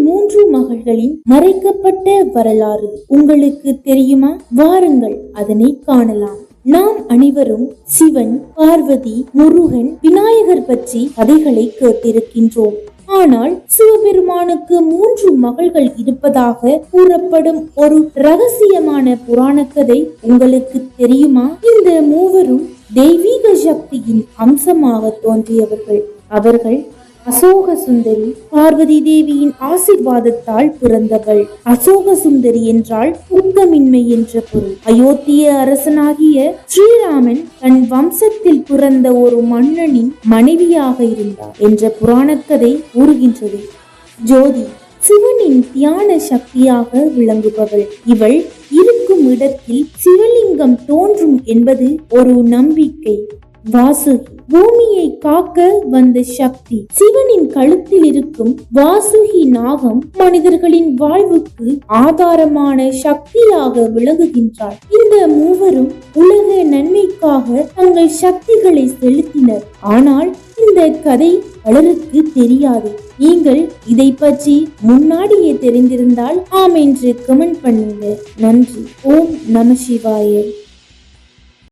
மூன்று மகள்களின் மறைக்கப்பட்ட வரலாறு உங்களுக்கு தெரியுமா? வாருங்கள் அதனை காணலாம். நாம் அனைவரும் சிவன், பார்வதி, முருகன், விநாயகர் பற்றி கதைகளை கேட்டிருக்கின்றோம். ஆனால் சிவபெருமானுக்கு 3 மகள்கள் இருப்பதாக கூறப்படும் ஒரு ரகசியமான புராண கதை உங்களுக்கு தெரியுமா? இந்த மூவரும் தெய்வீக சக்தியின் அம்சமாக தோன்றியவர்கள். அவர்கள் அசோக சுந்தரி, பார்வதி தேவியின் ஆசீர்வாதத்தால் பிறந்தவள். அசோக சுந்தரி என்றால் துக்கமின்மை என்ற பொருள். அயோத்திய அரசனாகிய ஸ்ரீராமன் தன் வம்சத்தில் பிறந்த ஒரு மன்னனின் மனைவியாக இருந்தார் என்ற புராணக்கதை கூறுகின்றது. ஜோதி சிவனின் தியான சக்தியாக விளங்குபவள். இவள் இருக்கும் இடத்தில் சிவலிங்கம் தோன்றும் என்பது ஒரு நம்பிக்கை. வாசுகி பூமியை காக்க வந்த சக்தி. சிவனின் கழுத்தில் இருக்கும் வாசுகி நாகம் மனிதர்களின் வாழ்வுக்கு ஆதாரமான சக்தியாக விளங்குகின்றார். இந்த மூவரும் உலக நன்மைக்காக தங்கள் சக்திகளை செலுத்தினர். ஆனால் இந்த கதை பலருக்கு தெரியாது. நீங்கள் இதை பற்றி முன்னாடியே தெரிந்திருந்தால் ஆம் என்று கமெண்ட் பண்ணுங்க. நன்றி. ஓம் நம சிவாய.